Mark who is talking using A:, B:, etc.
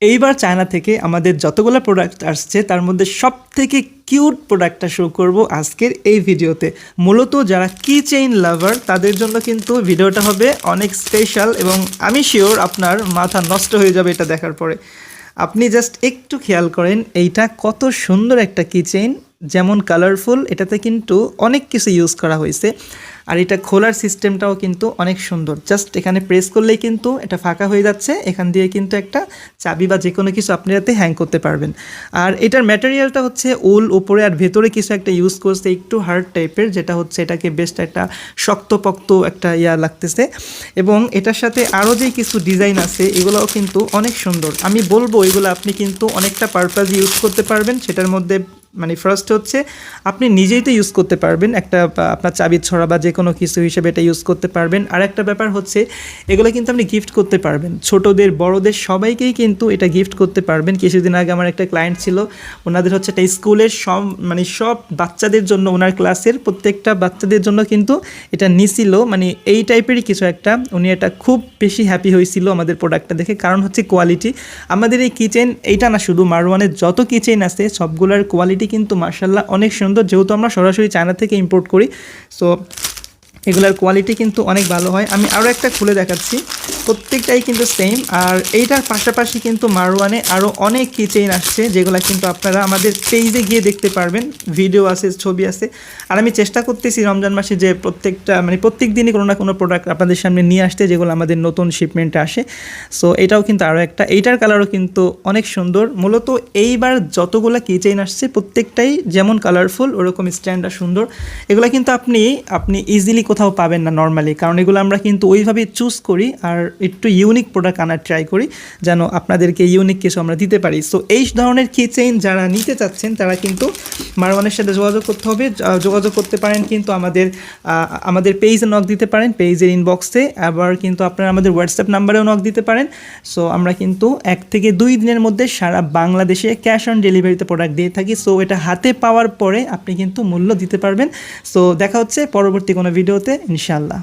A: এইবার চায়না থেকে আমাদের যতগুলো প্রোডাক্ট আসছে তার মধ্যে সবথেকে কিউট প্রোডাক্টটা শো করব আজকের এই ভিডিওতে। মূলত যারা কি চেইন লাভার তাদের জন্য কিন্তু ভিডিওটা হবে অনেক স্পেশাল এবং আমি শিওর আপনার মাথা নষ্ট হয়ে যাবে এটা দেখার পরে। আপনি জাস্ট একটু খেয়াল করেন এইটা কত সুন্দর একটা কি চেইন, যেমন কালারফুল, এটাতে কিন্তু অনেক কিছু ইউজ করা হয়েছে। আর এটা খোলার সিস্টেমটাও কিন্তু অনেক সুন্দর, জাস্ট এখানে প্রেস করলেই কিন্তু এটা ফাঁকা হয়ে যাচ্ছে, এখান দিয়ে কিন্তু একটা চাবি বা যে কোনো কিছু আপনি যাতে হ্যাং করতে পারবেন। আর এটার ম্যাটেরিয়ালটা হচ্ছে উল উপরে, আর ভেতরে কিছু একটা ইউজ করছে একটু হার্ড টাইপের, যেটা হচ্ছে এটাকে বেস্ট একটা শক্তপোক্ত একটা লাগতেছে। এবং এটার সাথে আরও যে কিছু ডিজাইন আছে এগুলোও কিন্তু অনেক সুন্দর। আমি বলবো এগুলো আপনি কিন্তু অনেকটা পারপাস ইউজ করতে পারবেন। সেটার মধ্যে মানে ফার্স্ট হচ্ছে আপনি নিজেই তো ইউজ করতে পারবেন, একটা আপনার চাবির ছড়া বা যে কোনো কিছু হিসেবে এটা ইউজ করতে পারবেন। আর একটা ব্যাপার হচ্ছে এগুলো কিন্তু আপনি গিফট করতে পারবেন, ছোটোদের বড়োদের সবাইকেই কিন্তু এটা গিফট করতে পারবেন। কিছুদিন আগে আমার একটা ক্লায়েন্ট ছিল, ওনাদের হচ্ছে একটা স্কুলের সব বাচ্চাদের জন্য, ওনার ক্লাসের প্রত্যেকটা বাচ্চাদের জন্য কিন্তু এটা নিছিল, মানে এই টাইপেরই কিছু একটা। উনি এটা খুব বেশি হ্যাপি হয়েছিল আমাদের প্রোডাক্টটা দেখে, কারণ হচ্ছে কোয়ালিটি। আমাদের এই কিচেন এইটা না, শুধু মারওয়ানের যত কিচেন আছে সবগুলোর কোয়ালিটি কিন্তু মাশাআল্লাহ অনেক সুন্দর, যেহেতু আমরা সরাসরি চায়না থেকে ইম্পোর্ট করি। সো এগুলার কোয়ালিটি কিন্তু অনেক ভালো হয়। আমি আরও একটা খুলে দেখাচ্ছি, প্রত্যেকটাই কিন্তু সেম। আর এইটার পাশাপাশি কিন্তু মারওয়ানে আরও অনেক কিচেইন আসছে, যেগুলো কিন্তু আপনারা আমাদের পেজে গিয়ে দেখতে পারবেন, ভিডিও আছে, ছবি আছে। আর আমি চেষ্টা করতেছি রমজান মাসে যে প্রত্যেক দিনই কোনো না কোনো প্রোডাক্ট আপনাদের সামনে নিয়ে আসতে, যেগুলো আমাদের নতুন শিপমেন্টে আসে। সো এটাও কিন্তু আরও একটা, এইটার কালারও কিন্তু অনেক সুন্দর। মূলত এইবার যতগুলো কিচেইন আসছে প্রত্যেকটাই যেমন কালারফুল ওরকম স্ট্যান্ডার্ড সুন্দর। এগুলো কিন্তু আপনি ইজিলি কোথাও পাবেন না নর্মালি, কারণ এগুলো আমরা কিন্তু ওইভাবেই চুজ করি আর একটু ইউনিক প্রোডাক্ট আনার ট্রাই করি, যেন আপনাদেরকে ইউনিক কিছু আমরা দিতে পারি। সো এই ধরনের কিচেইন যারা নিতে চাচ্ছেন তারা কিন্তু মারওয়ানের সাথে যোগাযোগ করতে হবে। যোগাযোগ করতে পারেন কিন্তু আমাদের পেজে নক দিতে পারেন, পেজের ইনবক্সে। আবার কিন্তু আপনারা আমাদের হোয়াটসঅ্যাপ নাম্বারেও নক দিতে পারেন। সো আমরা কিন্তু 1 থেকে 2 দিনের মধ্যে সারা বাংলাদেশে ক্যাশ অন ডেলিভারিতে প্রোডাক্ট দিয়ে থাকি। সো এটা হাতে পাওয়ার পরে আপনি কিন্তু মূল্য দিতে পারবেন। সো দেখা হচ্ছে পরবর্তী কোনো ভিডিওতে ইনশাআল্লাহ।